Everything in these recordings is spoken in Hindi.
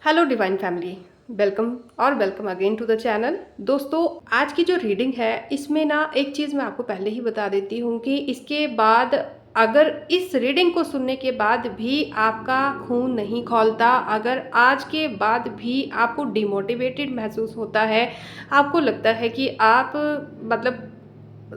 Hello divine family. वेलकम और welcome again to the channel. दोस्तों, आज की जो रीडिंग है इसमें ना एक चीज़ मैं आपको पहले ही बता देती हूँ कि इसके बाद अगर इस रीडिंग को सुनने के बाद भी आपका खून नहीं खौलता, अगर आज के बाद भी आपको डिमोटिवेटेड महसूस होता है, आपको लगता है कि आप मतलब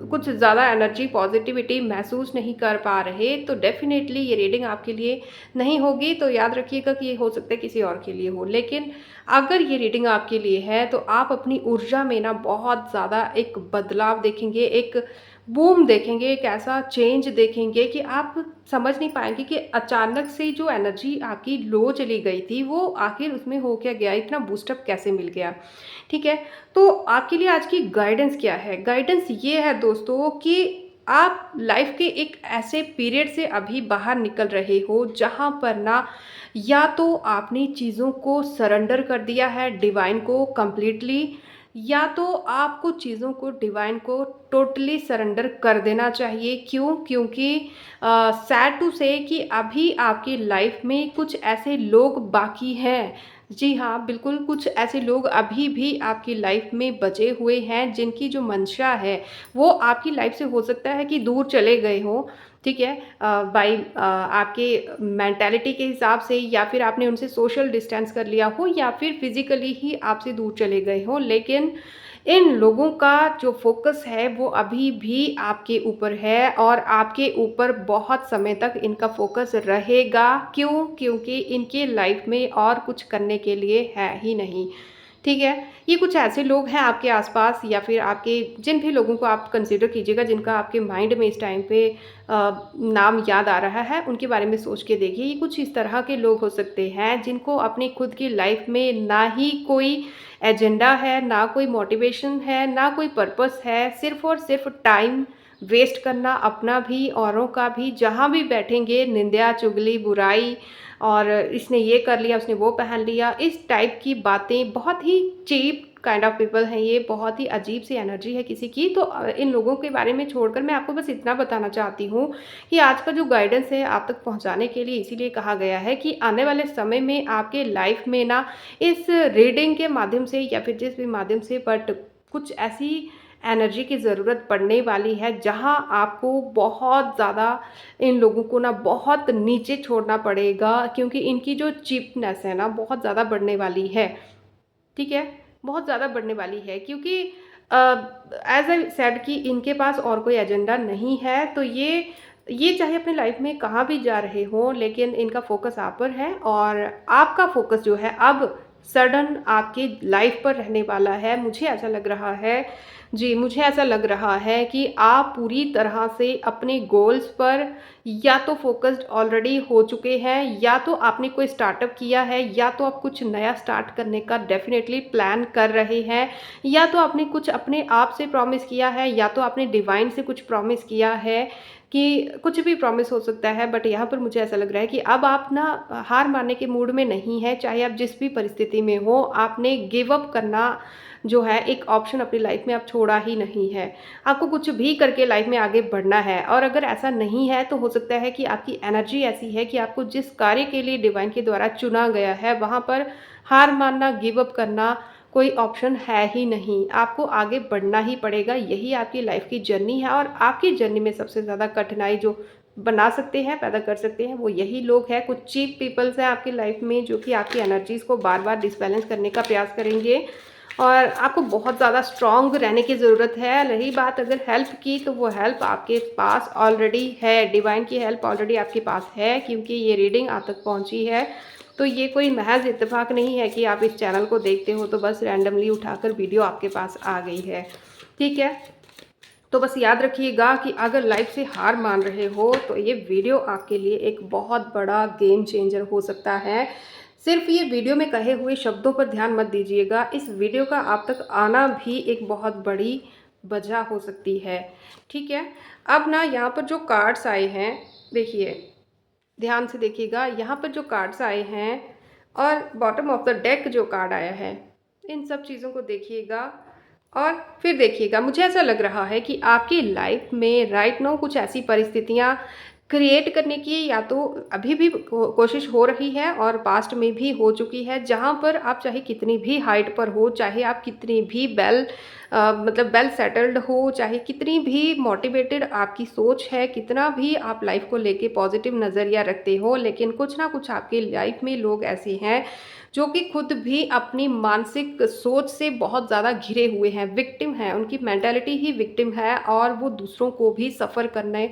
कुछ ज़्यादा एनर्जी पॉजिटिविटी महसूस नहीं कर पा रहे, तो डेफ़िनेटली ये रीडिंग आपके लिए नहीं होगी। तो याद रखिएगा कि ये हो सकता है किसी और के लिए हो, लेकिन अगर ये रीडिंग आपके लिए है तो आप अपनी ऊर्जा में ना बहुत ज़्यादा एक बदलाव देखेंगे, एक बूम देखेंगे, एक ऐसा चेंज देखेंगे कि आप समझ नहीं पाएंगे कि अचानक से जो एनर्जी आपकी लो चली गई थी वो आखिर उसमें हो क्या गया, इतना बूस्टअप कैसे मिल गया। ठीक है, तो आपके लिए आज की गाइडेंस क्या है? गाइडेंस ये है दोस्तों कि आप लाइफ के एक ऐसे पीरियड से अभी बाहर निकल रहे हो जहाँ पर ना या तो आपने चीज़ों को सरेंडर कर दिया है डिवाइन को कंप्लीटली, या तो आपको चीज़ों को डिवाइन को टोटली सरेंडर कर देना चाहिए। क्यों? क्योंकि सैड टू से कि अभी आपकी लाइफ में कुछ ऐसे लोग बाकी हैं। जी हाँ, बिल्कुल कुछ ऐसे लोग अभी भी आपकी लाइफ में बचे हुए हैं जिनकी जो मंशा है वो आपकी लाइफ से हो सकता है कि दूर चले गए हों। ठीक है, आपके मेंटालिटी के हिसाब से, या फिर आपने उनसे सोशल डिस्टेंस कर लिया हो, या फिर फिजिकली ही आपसे दूर चले गए हों, लेकिन इन लोगों का जो फोकस है वो अभी भी आपके ऊपर है और आपके ऊपर बहुत समय तक इनका फोकस रहेगा। क्यों? क्योंकि इनके लाइफ में और कुछ करने के लिए है ही नहीं। ठीक है, ये कुछ ऐसे लोग हैं आपके आसपास, या फिर आपके जिन भी लोगों को आप कंसिडर कीजिएगा जिनका आपके माइंड में इस टाइम पे नाम याद आ रहा है, उनके बारे में सोच के देखिए। ये कुछ इस तरह के लोग हो सकते हैं जिनको अपनी खुद की लाइफ में ना ही कोई एजेंडा है, ना कोई मोटिवेशन है, ना कोई पर्पस है, सिर्फ और सिर्फ टाइम वेस्ट करना, अपना भी औरों का भी। जहाँ भी बैठेंगे निंदा चुगली बुराई, और इसने ये कर लिया, उसने वो पहन लिया, इस टाइप की बातें। बहुत ही चीप काइंड ऑफ पीपल हैं ये, बहुत ही अजीब सी एनर्जी है किसी की। तो इन लोगों के बारे में छोड़कर मैं आपको बस इतना बताना चाहती हूँ कि आज का जो गाइडेंस है आप तक पहुँचाने के लिए इसीलिए कहा गया है कि आने वाले समय में आपके लाइफ में ना इस रीडिंग के माध्यम से या फिर जिस भी माध्यम से, बट कुछ ऐसी एनर्जी की ज़रूरत पड़ने वाली है जहाँ आपको बहुत ज़्यादा इन लोगों को ना बहुत नीचे छोड़ना पड़ेगा, क्योंकि इनकी जो चीपनेस है ना बहुत ज़्यादा बढ़ने वाली है। ठीक है, बहुत ज़्यादा बढ़ने वाली है, क्योंकि एज़ आई सेड कि इनके पास और कोई एजेंडा नहीं है। तो ये चाहे अपनी लाइफ में कहाँ भी जा रहे हों, लेकिन इनका फोकस आप पर है, और आपका फोकस जो है अब सडन आपकी लाइफ पर रहने वाला है। मुझे ऐसा लग रहा है, जी मुझे ऐसा लग रहा है कि आप पूरी तरह से अपने गोल्स पर या तो फोकस्ड ऑलरेडी हो चुके हैं, या तो आपने कोई स्टार्टअप किया है, या तो आप कुछ नया स्टार्ट करने का डेफिनेटली प्लान कर रहे हैं, या तो आपने कुछ अपने आप से प्रॉमिस किया है, या तो आपने डिवाइन से कुछ प्रॉमिस किया है। कि कुछ भी प्रॉमिस हो सकता है, बट यहाँ पर मुझे ऐसा लग रहा है कि अब आप ना हार मानने के मूड में नहीं है। चाहे आप जिस भी परिस्थिति में हो, आपने गिव अप करना जो है एक ऑप्शन अपनी लाइफ में आप छोड़ा ही नहीं है। आपको कुछ भी करके लाइफ में आगे बढ़ना है, और अगर ऐसा नहीं है तो हो सकता है कि आपकी एनर्जी ऐसी है कि आपको जिस कार्य के लिए डिवाइन के द्वारा चुना गया है वहाँ पर हार मानना, गिव अप करना कोई ऑप्शन है ही नहीं। आपको आगे बढ़ना ही पड़ेगा, यही आपकी लाइफ की जर्नी है। और आपकी जर्नी में सबसे ज़्यादा कठिनाई जो बना सकते हैं, पैदा कर सकते हैं, वो यही लोग हैं। कुछ चीप पीपल्स हैं आपकी लाइफ में जो कि आपकी एनर्जीज़ को बार बार डिसबैलेंस करने का प्रयास करेंगे, और आपको बहुत ज़्यादा स्ट्रॉन्ग रहने की ज़रूरत है। रही बात अगर हेल्प की, तो वो हेल्प आपके पास ऑलरेडी है, डिवाइन की हेल्प ऑलरेडी आपके पास है, क्योंकि ये रीडिंग आप तक पहुंची है। तो ये कोई महज इत्तेफाक नहीं है कि आप इस चैनल को देखते हो तो बस रैंडमली उठाकर वीडियो आपके पास आ गई है। ठीक है, तो बस याद रखिएगा कि अगर लाइफ से हार मान रहे हो तो ये वीडियो आपके लिए एक बहुत बड़ा गेम चेंजर हो सकता है। सिर्फ ये वीडियो में कहे हुए शब्दों पर ध्यान मत दीजिएगा, इस वीडियो का आप तक आना भी एक बहुत बड़ी वजह हो सकती है। ठीक है, अब ना यहाँ पर जो कार्ड्स आए हैं, देखिए ध्यान से देखिएगा, यहाँ पर जो कार्ड्स आए हैं और बॉटम ऑफ द डेक जो कार्ड आया है, इन सब चीज़ों को देखिएगा और फिर देखिएगा। मुझे ऐसा लग रहा है कि आपकी लाइफ में राइट नाउ कुछ ऐसी परिस्थितियाँ क्रिएट करने की या तो अभी भी कोशिश हो रही है और पास्ट में भी हो चुकी है, जहाँ पर आप चाहे कितनी भी हाइट पर हो, चाहे आप कितनी भी मतलब वेल सेटल्ड हो, चाहे कितनी भी मोटिवेटेड आपकी सोच है, कितना भी आप लाइफ को लेके पॉजिटिव नज़रिया रखते हो, लेकिन कुछ ना कुछ आपकी लाइफ में लोग ऐसे हैं जो कि खुद भी अपनी मानसिक सोच से बहुत ज़्यादा घिरे हुए हैं, विक्टिम हैं, उनकी मेंटालिटी ही विक्टिम है और वो दूसरों को भी सफ़र करने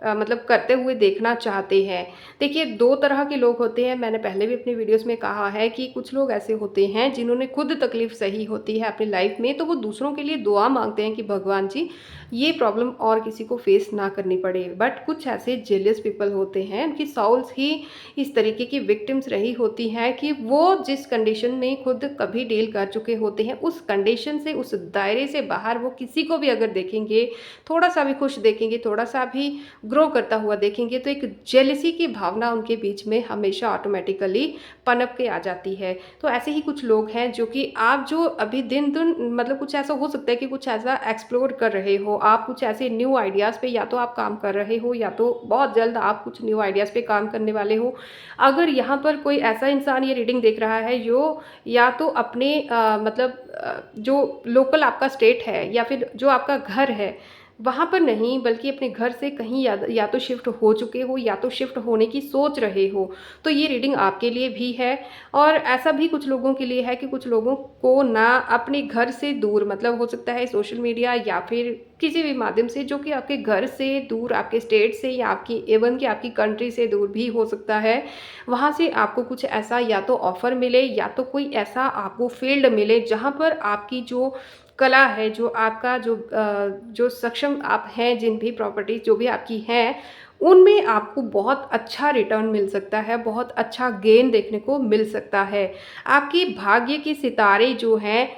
मतलब करते हुए देखना चाहते हैं। देखिए 2 तरह के लोग होते हैं, मैंने पहले भी अपनी वीडियोज़ में कहा है कि कुछ लोग ऐसे होते हैं जिन्होंने खुद तकलीफ़ सही होती है अपनी लाइफ़ में, तो वो दूसरों के लिए दुआ माँगते हैं कि भगवान जी ये प्रॉब्लम और किसी को फ़ेस ना करनी पड़े। बट कुछ ऐसे जेलस पीपल होते हैं, उनकी सोल्स ही इस तरीके की विक्टिम्स रही होती हैं कि वो जिस कंडीशन में खुद कभी डील कर चुके होते हैं, उस कंडीशन से, उस दायरे से बाहर वो किसी को भी अगर देखेंगे, थोड़ा-सा भी खुश देखेंगे, थोड़ा-सा भी ग्रो करता हुआ देखेंगे, तो एक जेलसी की भावना उनके बीच में हमेशा ऑटोमेटिकली पनप के आ जाती है। तो ऐसे ही कुछ लोग हैं जो कि आप जो अभी दिन-दिन मतलब कुछ ऐसा हो सकता है कि कुछ ऐसा एक्सप्लोर कर रहे हो, आप कुछ ऐसे न्यू आइडियाज़ पे या तो आप काम कर रहे हो या तो बहुत जल्द आप कुछ न्यू आइडियाज़ पे काम करने वाले हो। अगर यहाँ पर कोई ऐसा इंसान ये रीडिंग देख रहा है जो या तो अपने मतलब जो लोकल आपका स्टेट है या फिर जो आपका घर है, वहाँ पर नहीं बल्कि अपने घर से कहीं या तो शिफ्ट हो चुके हो या तो शिफ्ट होने की सोच रहे हो, तो ये रीडिंग आपके लिए भी है। और ऐसा भी कुछ लोगों के लिए है कि कुछ लोगों को ना अपने घर से दूर मतलब हो सकता है सोशल मीडिया या फिर किसी भी माध्यम से जो कि आपके घर से दूर, आपके स्टेट से या आपकी इवन कि आपकी कंट्री से दूर भी हो सकता है, वहाँ से आपको कुछ ऐसा या तो ऑफ़र मिले या तो कोई ऐसा आपको फ़ील्ड मिले जहाँ पर आपकी जो कला है, जो आपका जो सक्षम आप हैं, जिन भी प्रॉपर्टीज़ जो भी आपकी हैं, उनमें आपको बहुत अच्छा रिटर्न मिल सकता है, बहुत अच्छा गेन देखने को मिल सकता है। आपके भाग्य के सितारे जो हैं,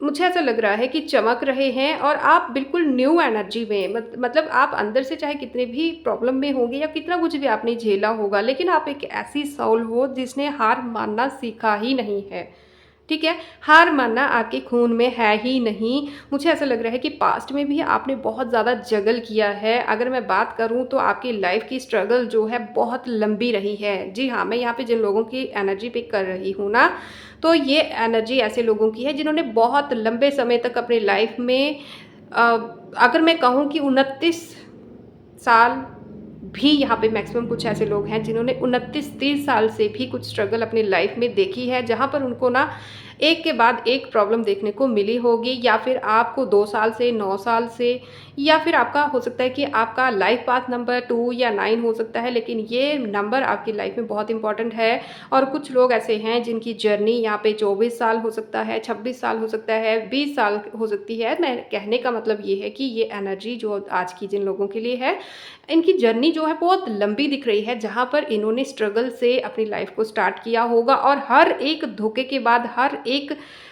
मुझे ऐसा लग रहा है कि चमक रहे हैं और आप बिल्कुल न्यू एनर्जी में मतलब आप अंदर से चाहे कितने भी प्रॉब्लम में होंगे या कितना कुछ भी आपने झेला होगा, लेकिन आप एक ऐसी सोल हो जिसने हार मानना सीखा ही नहीं है। ठीक है? हार मानना आपके खून में है ही नहीं। मुझे ऐसा लग रहा है कि पास्ट में भी आपने बहुत ज़्यादा जगल किया है। अगर मैं बात करूँ तो आपकी लाइफ़ की स्ट्रगल जो है बहुत लंबी रही है। जी हाँ, मैं यहाँ पे जिन लोगों की एनर्जी पिक कर रही हूँ ना, तो ये एनर्जी ऐसे लोगों की है जिन्होंने बहुत लंबे समय तक अपनी लाइफ़ में अ, अगर मैं कहूँ कि 29 साल भी यहाँ पे मैक्सिमम कुछ ऐसे लोग हैं जिन्होंने 29-30 साल से भी कुछ स्ट्रगल अपनी लाइफ में देखी है, जहाँ पर उनको ना एक के बाद एक प्रॉब्लम देखने को मिली होगी या फिर आपको 2 साल से 9 साल से या फिर आपका हो सकता है कि आपका लाइफ पाथ नंबर 2 या 9 हो सकता है, लेकिन ये नंबर आपकी लाइफ में बहुत इंपॉर्टेंट है। और कुछ लोग ऐसे हैं जिनकी जर्नी यहाँ पे 24 साल हो सकता है, 26 साल हो सकता है, 20 साल हो सकती है। मैं कहने का मतलब ये है कि ये एनर्जी जो आज की जिन लोगों के लिए है, इनकी जर्नी जो है बहुत लंबी दिख रही है, जहाँ पर इन्होंने स्ट्रगल से अपनी लाइफ को स्टार्ट किया होगा और हर एक धोखे के बाद हर एक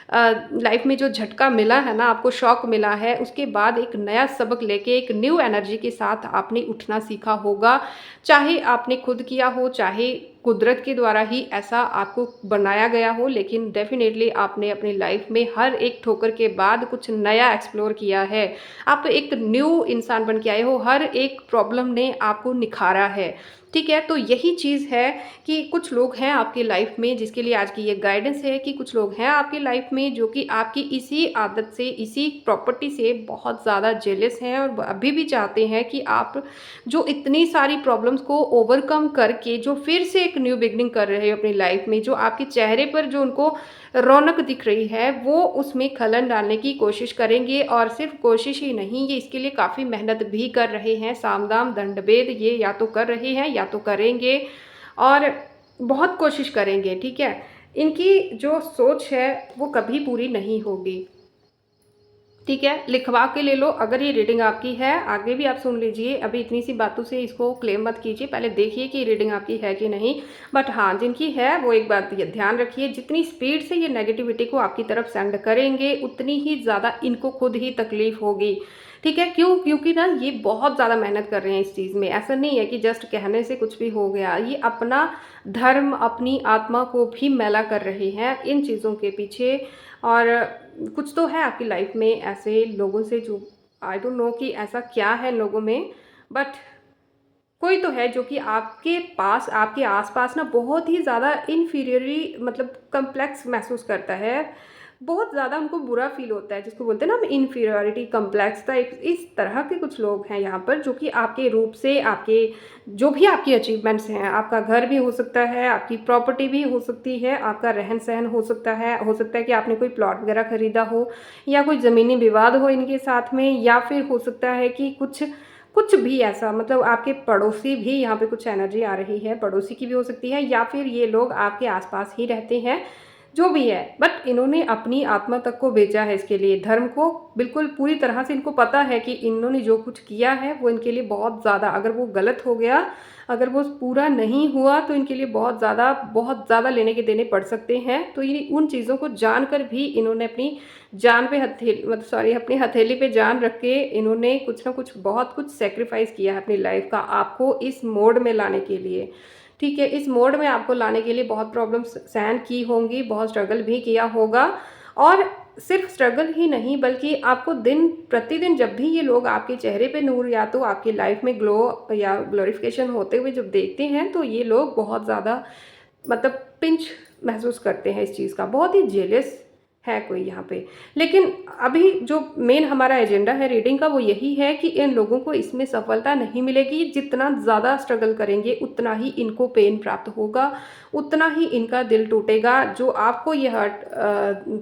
लाइफ में जो झटका मिला है ना, आपको शॉक मिला है, उसके बाद एक नया सबक लेके एक न्यू एनर्जी के साथ आपने उठना सीखा होगा। चाहे आपने खुद किया हो, चाहे कुदरत के द्वारा ही ऐसा आपको बनाया गया हो, लेकिन डेफ़िनेटली आपने अपनी लाइफ में हर एक ठोकर के बाद कुछ नया एक्सप्लोर किया है। आप एक न्यू इंसान बन के आए हो, हर एक प्रॉब्लम ने आपको निखारा है। ठीक है? तो यही चीज़ है कि कुछ लोग हैं आपकी लाइफ में जिसके लिए आज की ये गाइडेंस है कि कुछ लोग हैं आपकी लाइफ में जो कि आपकी इसी आदत से, इसी प्रॉपर्टी से बहुत ज़्यादा जेलस हैं और अभी भी चाहते हैं कि आप जो इतनी सारी प्रॉब्लम्स को ओवरकम करके जो फिर से एक न्यू बिगिनिंग कर रहे हो अपनी लाइफ में, जो आपके चेहरे पर जो उनको रौनक दिख रही है, वो उसमें खलन डालने की कोशिश करेंगे और सिर्फ कोशिश ही नहीं, ये इसके लिए काफ़ी मेहनत भी कर रहे हैं। साम-दाम, दंड-भेद ये या तो कर रहे हैं या तो करेंगे और बहुत कोशिश करेंगे, ठीक है? इनकी जो सोच है, वो कभी पूरी नहीं होगी। ठीक है, लिखवा के ले लो अगर ये रीडिंग आपकी है, आगे भी आप सुन लीजिए, अभी इतनी सी बातों से इसको क्लेम मत कीजिए, पहले देखिए कि रीडिंग आपकी है कि नहीं। बट हाँ, जिनकी है वो एक बात ये ध्यान रखिए, जितनी स्पीड से ये नेगेटिविटी को आपकी तरफ सेंड करेंगे, उतनी ही ज़्यादा इनको खुद ही तकलीफ होगी। ठीक है, क्यों? क्योंकि ना ये बहुत ज़्यादा मेहनत कर रहे हैं इस चीज़ में, ऐसा नहीं है कि जस्ट कहने से कुछ भी हो गया, ये अपना धर्म, अपनी आत्मा को भी मैला कर रहे हैं इन चीज़ों के पीछे। और कुछ तो है आपकी लाइफ में ऐसे लोगों से जो आई डोंट नो कि ऐसा क्या है लोगों में, बट कोई तो है जो कि आपके पास, आपके आस-पास ना बहुत ही ज़्यादा इन्फीरियरी मतलब कॉम्प्लेक्स महसूस करता है। बहुत ज़्यादा उनको बुरा फ़ील होता है, जिसको बोलते हैं ना हम इन्फीरियॉरिटी कॉम्प्लेक्स टाइप। इस तरह के कुछ लोग हैं यहाँ पर जो कि आपके रूप से, आपके जो भी आपकी अचीवमेंट्स हैं, आपका घर भी हो सकता है, आपकी प्रॉपर्टी भी हो सकती है, आपका रहन-सहन हो सकता है कि आपने कोई प्लॉट वगैरह खरीदा हो या कोई ज़मीनी विवाद हो इनके साथ में, या फिर हो सकता है कि कुछ कुछ भी ऐसा, मतलब आपके पड़ोसी भी यहाँ पे कुछ एनर्जी आ रही है, पड़ोसी की भी हो सकती है, या फिर ये लोग आपके आसपास ही रहते हैं, जो भी है। बट इन्होंने अपनी आत्मा तक को बेचा है इसके लिए, धर्म को बिल्कुल पूरी तरह से। इनको पता है कि इन्होंने जो कुछ किया है वो इनके लिए बहुत ज़्यादा, अगर वो गलत हो गया, अगर वो पूरा नहीं हुआ, तो इनके लिए बहुत ज़्यादा लेने के देने पड़ सकते हैं। तो ये उन चीज़ों को जानकर भी इन्होंने अपनी जान पे हथेली, मतलब सॉरी, अपनी हथेली पे जान रख के इन्होंने कुछ ना कुछ बहुत कुछ सेक्रीफाइस किया है अपनी लाइफ का, आपको इस मोड में लाने के लिए। ठीक है, इस मोड में आपको लाने के लिए बहुत प्रॉब्लम्स सहन की होंगी, बहुत स्ट्रगल भी किया होगा। और सिर्फ स्ट्रगल ही नहीं, बल्कि आपको दिन प्रतिदिन जब भी ये लोग आपके चेहरे पे नूर या तो आपकी लाइफ में ग्लो या ग्लोरिफिकेशन होते हुए जब देखते हैं, तो ये लोग बहुत ज़्यादा मतलब पिंच महसूस करते हैं इस चीज़ का, बहुत ही जेलस है कोई यहाँ पे। लेकिन अभी जो मेन हमारा एजेंडा है रीडिंग का, वो यही है कि इन लोगों को इसमें सफलता नहीं मिलेगी। जितना ज़्यादा स्ट्रगल करेंगे उतना ही इनको पेन प्राप्त होगा, उतना ही इनका दिल टूटेगा। जो आपको ये हर्ट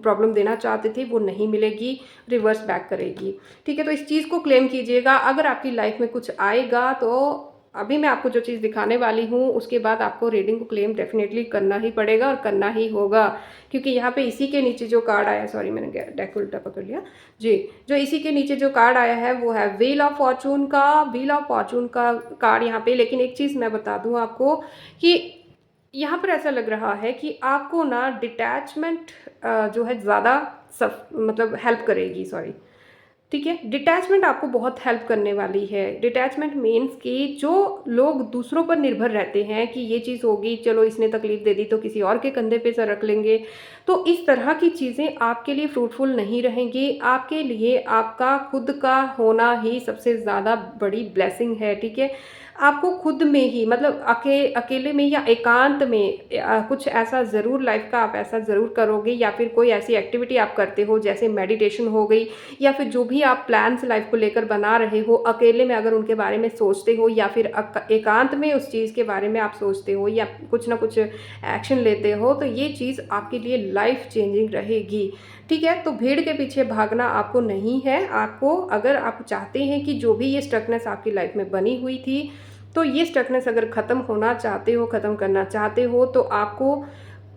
प्रॉब्लम देना चाहते थे वो नहीं मिलेगी, रिवर्स बैक करेगी। ठीक है, तो इस चीज़ को क्लेम कीजिएगा। अगर आपकी लाइफ में कुछ आएगा तो अभी मैं आपको जो चीज़ दिखाने वाली हूँ उसके बाद आपको रीडिंग को क्लेम डेफिनेटली करना ही पड़ेगा और करना ही होगा, क्योंकि यहाँ पे इसी के नीचे जो कार्ड आया, सॉरी मैंने डेक उल्टा पकड़ लिया जी, जो इसी के नीचे जो कार्ड आया है वो है व्हील ऑफ फॉर्चून का, व्हील ऑफ फॉर्चून का कार्ड यहाँ पे। लेकिन एक चीज़ मैं बता दूँ आपको कि यहाँ पर ऐसा लग रहा है कि आपको ना डिटैचमेंट जो है ज़्यादा सब मतलब हेल्प करेगी, सॉरी। ठीक है, डिटैचमेंट आपको बहुत हेल्प करने वाली है। डिटैचमेंट मीन्स कि जो लोग दूसरों पर निर्भर रहते हैं कि ये चीज़ होगी, चलो इसने तकलीफ दे दी तो किसी और के कंधे पे सर रख लेंगे, तो इस तरह की चीज़ें आपके लिए फ्रूटफुल नहीं रहेंगी। आपके लिए आपका खुद का होना ही सबसे ज़्यादा बड़ी ब्लेसिंग है। ठीक है, आपको खुद में ही, मतलब अकेले में या एकांत में कुछ ऐसा ज़रूर लाइफ का आप ऐसा ज़रूर करोगे, या फिर कोई ऐसी एक्टिविटी आप करते हो जैसे मेडिटेशन हो गई, या फिर जो भी आप प्लान्स लाइफ को लेकर बना रहे हो, अकेले में अगर उनके बारे में सोचते हो, या फिर एकांत में उस चीज़ के बारे में आप सोचते हो या कुछ ना कुछ एक्शन लेते हो, तो ये चीज़ आपके लिए लाइफ चेंजिंग रहेगी। ठीक है, तो भीड़ के पीछे भागना आपको नहीं है। आपको, अगर आप चाहते हैं कि जो भी ये स्टकनेस आपकी लाइफ में बनी हुई थी, तो ये स्टकनेस अगर ख़त्म होना चाहते हो, ख़त्म करना चाहते हो, तो आपको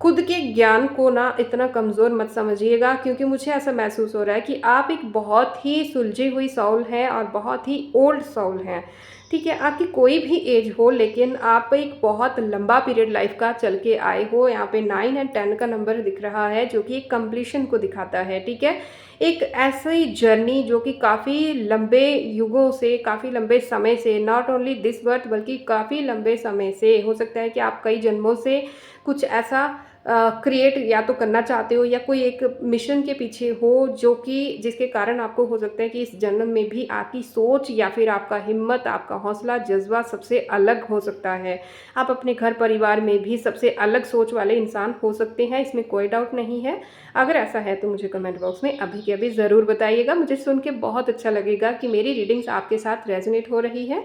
खुद के ज्ञान को ना इतना कमज़ोर मत समझिएगा, क्योंकि मुझे ऐसा महसूस हो रहा है कि आप एक बहुत ही सुलझी हुई सोल हैं और बहुत ही ओल्ड सोल हैं। ठीक है, आपकी कोई भी एज हो, लेकिन आप एक बहुत लंबा पीरियड लाइफ का चल के आए हो। यहाँ पे 9 एंड 10 का नंबर दिख रहा है जो कि एक कंप्लीशन को दिखाता है। ठीक है, एक ऐसी जर्नी जो कि काफ़ी लंबे युगों से, काफ़ी लंबे समय से, नॉट ओनली दिस बर्थ बल्कि काफ़ी लंबे समय से, हो सकता है कि आप कई जन्मों से कुछ ऐसा क्रिएट या तो करना चाहते हो, या कोई एक मिशन के पीछे हो जो कि जिसके कारण आपको हो सकता है कि इस जन्म में भी आपकी सोच या फिर आपका हिम्मत, आपका हौसला, जज्बा सबसे अलग हो सकता है। आप अपने घर परिवार में भी सबसे अलग सोच वाले इंसान हो सकते हैं, इसमें कोई डाउट नहीं है। अगर ऐसा है तो मुझे कमेंट बॉक्स में अभी के अभी ज़रूर बताइएगा। मुझे सुन के बहुत अच्छा लगेगा कि मेरी रीडिंग्स आपके साथ रेजोनेट हो रही है।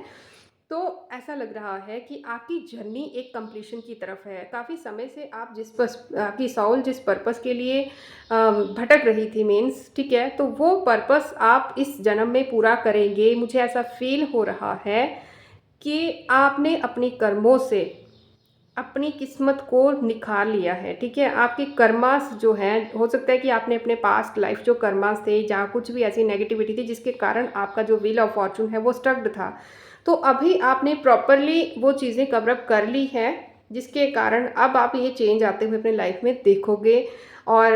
तो ऐसा लग रहा है कि आपकी जर्नी एक कंप्लीशन की तरफ है। काफ़ी समय से आप आपकी सोल जिस पर्पस के लिए भटक रही थी मीन्स, ठीक है, तो वो पर्पस आप इस जन्म में पूरा करेंगे। मुझे ऐसा फील हो रहा है कि आपने अपनी कर्मों से अपनी किस्मत को निखार लिया है। ठीक है, आपके कर्मास जो हैं, हो सकता है कि आपने अपने पास्ट लाइफ जो कर्मास थे, जहाँ कुछ भी ऐसी नेगेटिविटी थी जिसके कारण आपका जो व्हील ऑफ फॉर्चून है वो स्टक्ड था, तो अभी आपने प्रॉपरली वो चीज़ें कवर अप कर ली हैं, जिसके कारण अब आप ये चेंज आते हुए अपने लाइफ में देखोगे, और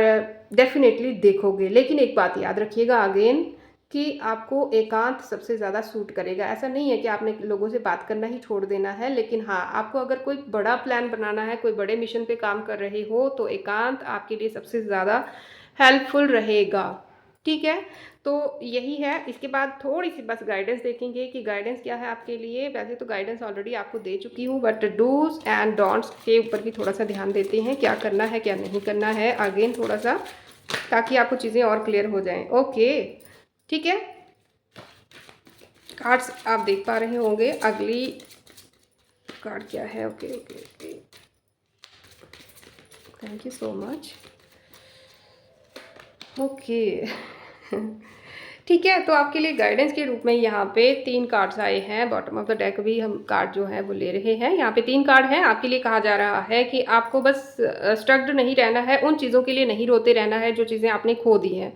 डेफिनेटली देखोगे। लेकिन एक बात याद रखिएगा अगेन, कि आपको एकांत सबसे ज़्यादा सूट करेगा। ऐसा नहीं है कि आपने लोगों से बात करना ही छोड़ देना है, लेकिन हाँ, आपको अगर कोई बड़ा प्लान बनाना है, कोई बड़े मिशन पे काम कर रहे हो, तो एकांत आपके लिए सबसे ज़्यादा हेल्पफुल रहेगा। ठीक है, तो यही है। इसके बाद थोड़ी सी बस गाइडेंस देखेंगे कि गाइडेंस क्या है आपके लिए। वैसे तो गाइडेंस ऑलरेडी आपको दे चुकी हूँ, बट डूज एंड डोंट्स के ऊपर भी थोड़ा सा ध्यान देते हैं, क्या करना है क्या नहीं करना है, अगेन थोड़ा सा, ताकि आपको चीज़ें और क्लियर हो जाएं। ओके, ठीक है। कार्ड्स आप देख पा रहे होंगे। अगली कार्ड क्या है? Okay okay okay, thank you so much. Okay ठीक है, तो आपके लिए गाइडेंस के रूप में यहाँ पे 3 कार्ड्स आए हैं। बॉटम ऑफ द डेक भी हम कार्ड जो है वो ले रहे हैं। यहाँ पे 3 कार्ड हैं। आपके लिए कहा जा रहा है कि आपको बस स्टक्ड नहीं रहना है, उन चीज़ों के लिए नहीं रोते रहना है जो चीज़ें आपने खो दी हैं,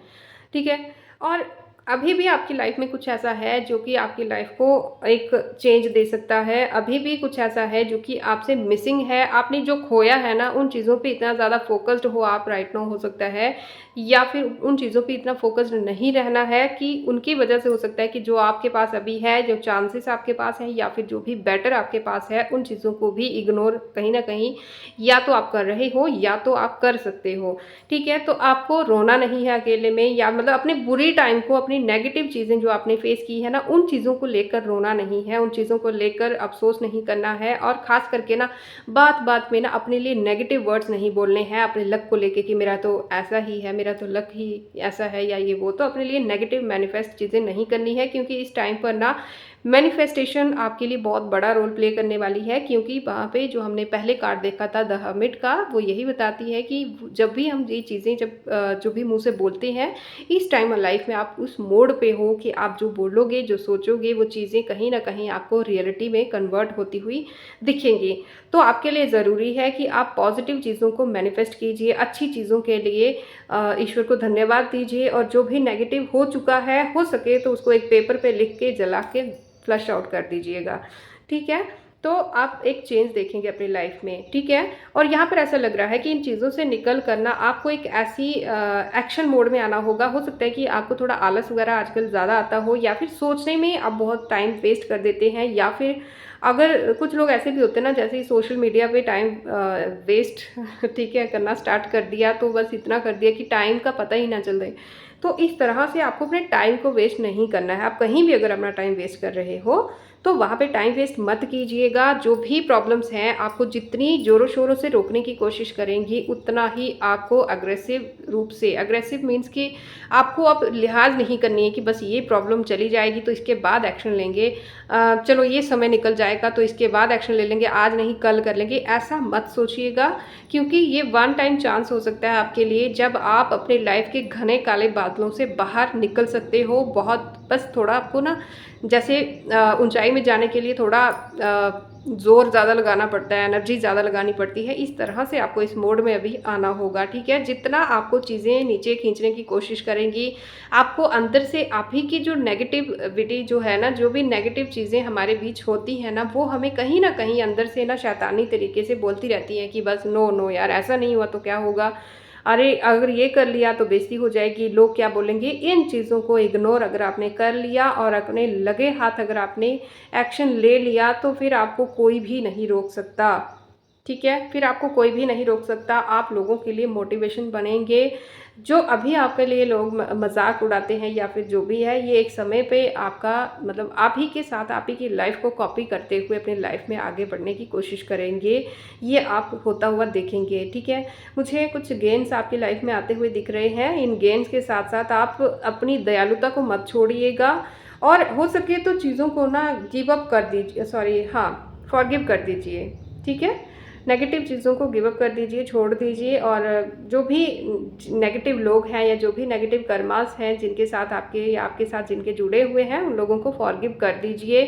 ठीक है। और अभी भी आपकी लाइफ में कुछ ऐसा है जो कि आपकी लाइफ को एक चेंज दे सकता है। अभी भी कुछ ऐसा है जो कि आपसे मिसिंग है। आपने जो खोया है ना, उन चीज़ों पे इतना ज़्यादा फोकस्ड हो आप राइट नाउ, हो सकता है, या फिर उन चीज़ों पे इतना फोकस्ड नहीं रहना है कि उनकी वजह से हो सकता है कि जो आपके पास अभी है, जो चांसेस आपके पास हैं, या फिर जो भी बेटर आपके पास है, उन चीज़ों को भी इग्नोर कहीं ना कहीं या तो आप कर रहे हो या तो आप कर सकते हो, ठीक है। तो आपको रोना नहीं है अकेले में, या मतलब अपने बुरी टाइम को, अपनी नेगेटिव चीज़ें जो आपने फेस की है ना, उन चीज़ों को लेकर रोना नहीं है, उन चीज़ों को लेकर अफसोस नहीं करना है। और ख़ास करके ना बात बात में ना अपने लिए नेगेटिव वर्ड्स नहीं बोलने हैं, अपने लक को लेके कि मेरा तो ऐसा ही है, मेरा तो लक ही ऐसा है, या ये वो। तो अपने लिए नेगेटिव मैनिफेस्ट चीज़ें नहीं करनी है, क्योंकि इस टाइम पर ना मैनिफेस्टेशन आपके लिए बहुत बड़ा रोल प्ले करने वाली है। क्योंकि वहाँ पे जो हमने पहले कार्ड देखा था द हर्मिट का, वो यही बताती है कि जब भी हम ये चीज़ें जो भी मुंह से बोलते हैं, इस टाइम लाइफ में आप उस मोड पे हो कि आप जो बोलोगे, जो सोचोगे, वो चीज़ें कहीं ना कहीं आपको रियलिटी में कन्वर्ट होती हुई दिखेंगी। तो आपके लिए ज़रूरी है कि आप पॉजिटिव चीज़ों को मैनिफेस्ट कीजिए, अच्छी चीज़ों के लिए ईश्वर को धन्यवाद दीजिए, और जो भी नेगेटिव हो चुका है, हो सके तो उसको एक पेपर पे लिख के जला के फ्लश आउट कर दीजिएगा, ठीक है। तो आप एक चेंज देखेंगे अपनी लाइफ में, ठीक है। और यहाँ पर ऐसा लग रहा है कि इन चीज़ों से निकल करना आपको एक ऐसी एक्शन मोड में आना होगा। हो सकता है कि आपको थोड़ा आलस वगैरह आजकल ज़्यादा आता हो, या फिर सोचने में आप बहुत टाइम वेस्ट कर देते हैं, या फिर अगर कुछ लोग ऐसे भी होते हैं ना, जैसे ही सोशल मीडिया पे टाइम वेस्ट ठीक है करना स्टार्ट कर दिया, तो बस इतना कर दिया कि टाइम का पता ही ना चले। तो इस तरह से आपको अपने टाइम को वेस्ट नहीं करना है। आप कहीं भी अगर अपना टाइम वेस्ट कर रहे हो तो वहाँ पे टाइम वेस्ट मत कीजिएगा। जो भी प्रॉब्लम्स हैं, आपको जितनी ज़ोरों शोरों से रोकने की कोशिश करेंगी, उतना ही आपको अग्रेसिव रूप से, अग्रेसिव मीन्स कि आपको अब लिहाज नहीं करनी है कि बस ये प्रॉब्लम चली जाएगी तो इसके बाद एक्शन लेंगे, चलो ये समय निकल जाएगा तो इसके बाद एक्शन ले लेंगे, आज नहीं कल कर लेंगे, ऐसा मत सोचिएगा। क्योंकि ये वन टाइम चांस हो सकता है आपके लिए, जब आप अपने लाइफ के घने काले बादलों से बाहर निकल सकते हो। बहुत बस थोड़ा आपको ना, जैसे ऊंचाई में जाने के लिए थोड़ा ज़ोर ज़्यादा लगाना पड़ता है, एनर्जी ज़्यादा लगानी पड़ती है, इस तरह से आपको इस मोड में अभी आना होगा, ठीक है। जितना आपको चीज़ें नीचे खींचने की कोशिश करेंगी, आपको अंदर से आप ही की जो नेगेटिविटी जो है ना, जो भी नेगेटिव चीज़ें हमारे बीच होती हैं ना, वो हमें कहीं ना कहीं अंदर से ना शैतानी तरीके से बोलती रहती हैं कि बस नो नो यार, ऐसा नहीं हुआ तो क्या होगा, अरे अगर ये कर लिया तो बेइज्जती हो जाएगी, लोग क्या बोलेंगे। इन चीज़ों को इग्नोर अगर आपने कर लिया और अपने लगे हाथ अगर आपने एक्शन ले लिया, तो फिर आपको कोई भी नहीं रोक सकता, ठीक है। फिर आपको कोई भी नहीं रोक सकता। आप लोगों के लिए मोटिवेशन बनेंगे। जो अभी आपके लिए लोग मजाक उड़ाते हैं या फिर जो भी है, ये एक समय पे आपका मतलब आप ही के साथ आप ही की लाइफ को कॉपी करते हुए अपनी लाइफ में आगे बढ़ने की कोशिश करेंगे। ये आप होता हुआ देखेंगे, ठीक है। मुझे कुछ गेन्स आपकी लाइफ में आते हुए दिख रहे हैं। इन गेन्स के साथ साथ आप अपनी दयालुता को मत छोड़िएगा, और हो सके तो चीज़ों को ना गिव अप कर दीजिए, सॉरी हाँ, फॉरगिव कर दीजिए, ठीक है। नेगेटिव चीज़ों को गिव अप कर दीजिए, छोड़ दीजिए। और जो भी नेगेटिव लोग हैं या जो भी नेगेटिव कर्मास हैं जिनके साथ आपके या आपके साथ जिनके जुड़े हुए हैं, उन लोगों को फॉरगिव कर दीजिए।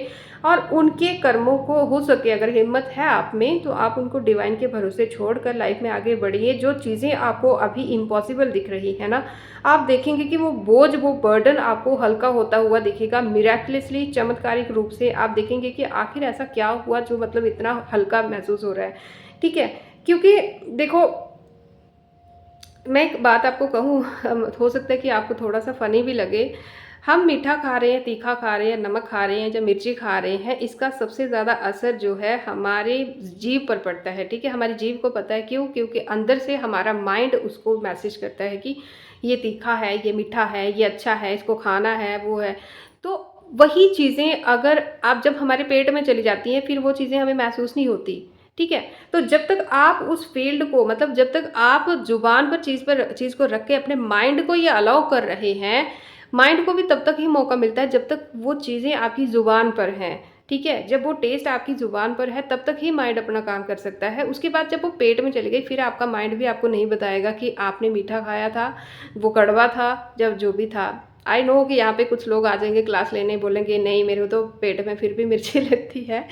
और उनके कर्मों को हो सके, अगर हिम्मत है आप में, तो आप उनको डिवाइन के भरोसे छोड़कर लाइफ में आगे बढ़िए। जो चीज़ें आपको अभी इम्पॉसिबल दिख रही है ना, आप देखेंगे कि वो बोझ, वो बर्डन आपको हल्का होता हुआ दिखेगा मिरेक्युलसली, चमत्कारिक रूप से। आप देखेंगे कि आखिर ऐसा क्या हुआ जो मतलब इतना हल्का महसूस हो रहा है, ठीक है। क्योंकि देखो, मैं एक बात आपको कहूँ, हो सकता है कि आपको थोड़ा सा फ़नी भी लगे। हम मीठा खा रहे हैं, तीखा खा रहे हैं, नमक खा रहे हैं, या मिर्ची खा रहे हैं, इसका सबसे ज़्यादा असर जो है हमारे जीभ पर पड़ता है। ठीक है, हमारी जीभ को पता है, क्यों? क्योंकि अंदर से हमारा माइंड उसको मैसेज करता है कि ये तीखा है, ये मीठा है, ये अच्छा है, इसको खाना है, वो है। तो वही चीज़ें अगर आप जब हमारे पेट में चली जाती हैं, फिर वो चीज़ें हमें महसूस नहीं होती। ठीक है, तो जब तक आप उस फील्ड को, मतलब जब तक आप जुबान पर चीज़ को रख के अपने माइंड को ये अलाउ कर रहे हैं, माइंड को भी तब तक ही मौका मिलता है जब तक वो चीज़ें आपकी ज़ुबान पर हैं। ठीक है, जब वो टेस्ट आपकी ज़ुबान पर है तब तक ही माइंड अपना काम कर सकता है। उसके बाद जब वो पेट में चली गई, फिर आपका माइंड भी आपको नहीं बताएगा कि आपने मीठा खाया था, वो कड़वा था, जब जो भी था। आई नो कि यहाँ पे कुछ लोग आ जाएंगे क्लास लेने, बोलेंगे नहीं मेरे को तो पेट में फिर भी मिर्ची लगती है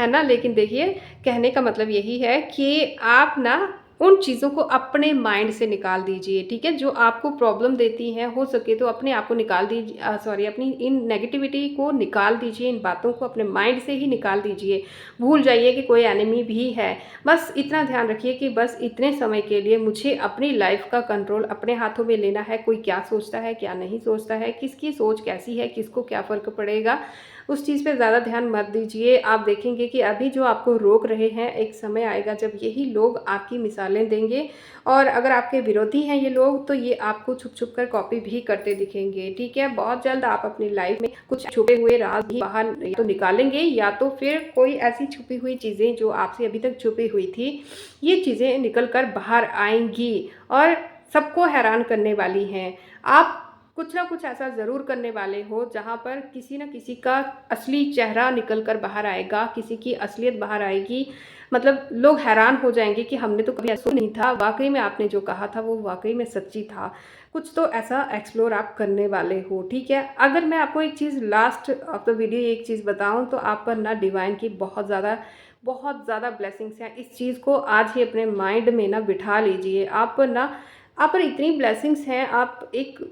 ना। लेकिन देखिए, कहने का मतलब यही है कि आप ना उन चीज़ों को अपने माइंड से निकाल दीजिए। ठीक है, जो आपको प्रॉब्लम देती हैं, हो सके तो अपने आप को निकाल दीजिए, सॉरी, अपनी इन नेगेटिविटी को निकाल दीजिए, इन बातों को अपने माइंड से ही निकाल दीजिए। भूल जाइए कि कोई एनिमी भी है। बस इतना ध्यान रखिए कि बस इतने समय के लिए मुझे अपनी लाइफ का कंट्रोल अपने हाथों में लेना है। कोई क्या सोचता है, क्या नहीं सोचता है, किसकी सोच कैसी है, किसको क्या फ़र्क पड़ेगा, उस चीज़ पे ज़्यादा ध्यान मत दीजिए। आप देखेंगे कि अभी जो आपको रोक रहे हैं, एक समय आएगा जब यही लोग आपकी मिसालें देंगे, और अगर आपके विरोधी हैं ये लोग, तो ये आपको छुप छुप कर कॉपी भी करते दिखेंगे। ठीक है, बहुत जल्द आप अपनी लाइफ में कुछ छुपे हुए राज भी बाहर तो निकालेंगे, या तो फिर कोई ऐसी छुपी हुई चीज़ें जो आपसे अभी तक छुपी हुई थी, ये चीज़ें निकल कर बाहर आएंगी और सबको हैरान करने वाली हैं। आप कुछ ना कुछ ऐसा ज़रूर करने वाले हो जहाँ पर किसी न किसी का असली चेहरा निकल कर बाहर आएगा, किसी की असलियत बाहर आएगी। मतलब लोग हैरान हो जाएंगे कि हमने तो कभी ऐसा नहीं था, वाकई में आपने जो कहा था वो वाकई में सच्ची था। कुछ तो ऐसा एक्सप्लोर आप करने वाले हो। ठीक है, अगर मैं आपको एक चीज़ लास्ट ऑफ द वीडियो एक चीज़ बताऊँ, तो आप पर ना डिवाइन की बहुत ज़्यादा ब्लेसिंग्स हैं। इस चीज़ को आज ही अपने माइंड में ना बिठा लीजिए। आप पर इतनी ब्लेसिंग्स हैं, आप एक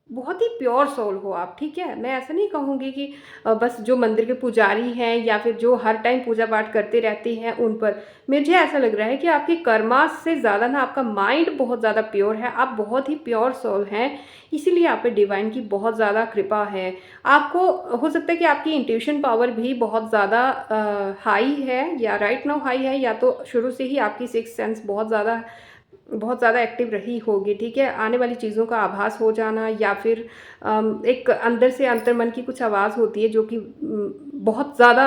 बहुत ही प्योर सोल हो आप। ठीक है, मैं ऐसा नहीं कहूँगी कि बस जो मंदिर के पुजारी हैं या फिर जो हर टाइम पूजा पाठ करते रहते हैं उन पर। मुझे ऐसा लग रहा है कि आपके कर्मा से ज़्यादा ना आपका माइंड बहुत ज़्यादा प्योर है, आप बहुत ही प्योर सोल हैं, इसीलिए आप पे डिवाइन की बहुत ज़्यादा कृपा है। आपको हो सकता है कि आपकी इंट्यूशन पावर भी बहुत ज़्यादा हाई है, या राइट नाउ हाई है, या तो शुरू से ही आपकी सिक्स सेंस बहुत ज़्यादा एक्टिव रही होगी। ठीक है, आने वाली चीज़ों का आभास हो जाना, या फिर एक अंदर से अंतर्मन की कुछ आवाज़ होती है जो कि बहुत ज़्यादा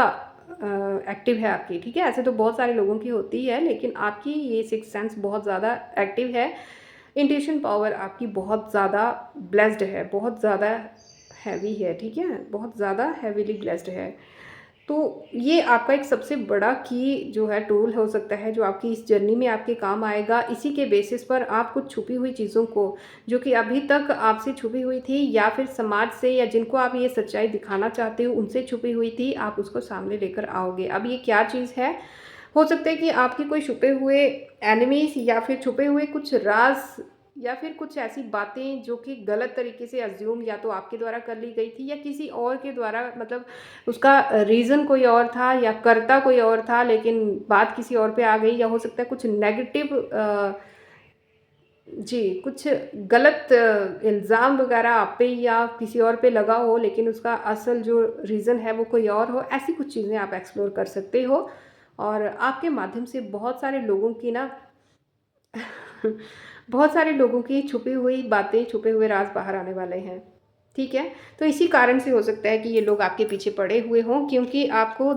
एक्टिव है आपकी। ठीक है, ऐसे तो बहुत सारे लोगों की होती है, लेकिन आपकी ये सिक्स सेंस बहुत ज़्यादा एक्टिव है। इंट्यूशन पावर आपकी बहुत ज़्यादा ब्लेस्ड है, बहुत ज़्यादा हैवी है। ठीक है, बहुत ज़्यादा हैवीली ब्लेस्ड है। तो ये आपका एक सबसे बड़ा की जो है टूल हो सकता है, जो आपकी इस जर्नी में आपके काम आएगा। इसी के बेसिस पर आप कुछ छुपी हुई चीज़ों को, जो कि अभी तक आपसे छुपी हुई थी, या फिर समाज से, या जिनको आप ये सच्चाई दिखाना चाहते हो उनसे छुपी हुई थी, आप उसको सामने लेकर आओगे। अब ये क्या चीज़ है? हो सकता है कि आपके कोई छुपे हुए एनिमीज़, या फिर छुपे हुए कुछ राज, या फिर कुछ ऐसी बातें जो कि गलत तरीके से अज्यूम या तो आपके द्वारा कर ली गई थी, या किसी और के द्वारा, मतलब उसका रीज़न कोई और था या करता कोई और था, लेकिन बात किसी और पे आ गई। या हो सकता है कुछ नेगेटिव जी, कुछ गलत इल्ज़ाम वगैरह आप पे या किसी और पे लगा हो, लेकिन उसका असल जो रीज़न है वो कोई और हो। ऐसी कुछ चीज़ें आप एक्सप्लोर कर सकते हो, और आपके माध्यम से बहुत सारे लोगों की ना बहुत सारे लोगों की छुपी हुई बातें, छुपे हुए राज बाहर आने वाले हैं। ठीक है, तो इसी कारण से हो सकता है कि ये लोग आपके पीछे पड़े हुए हों, क्योंकि आपको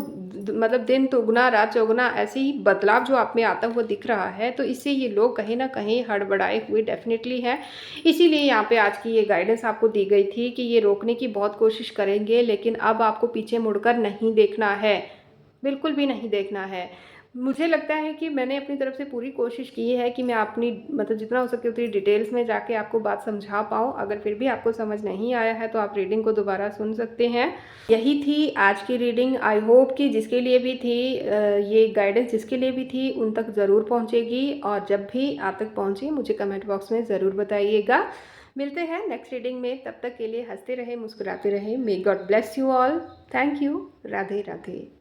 मतलब दिन दोगुना रात चौगुना ऐसे ही बदलाव जो आप में आता हुआ दिख रहा है, तो इससे ये लोग कहीं ना कहीं हड़बड़ाए हुए डेफिनेटली हैं। इसीलिए यहाँ पे आज की ये गाइडेंस आपको दी गई थी कि ये रोकने की बहुत कोशिश करेंगे, लेकिन अब आपको पीछे मुड़कर नहीं देखना है, बिल्कुल भी नहीं देखना है। मुझे लगता है कि मैंने अपनी तरफ से पूरी कोशिश की है कि मैं अपनी, मतलब जितना हो सके उतनी डिटेल्स में जाके आपको बात समझा पाऊँ। अगर फिर भी आपको समझ नहीं आया है तो आप रीडिंग को दोबारा सुन सकते हैं। यही थी आज की रीडिंग। आई होप कि जिसके लिए भी थी ये गाइडेंस, जिसके लिए भी थी, उन तक ज़रूर पहुँचेगी, और जब भी आप तक पहुँचे मुझे कमेंट बॉक्स में ज़रूर बताइएगा। मिलते हैं नेक्स्ट रीडिंग में, तब तक के लिए हंसते रहें, मुस्कुराते रहें। May God bless you all. Thank you. Radhe Radhe.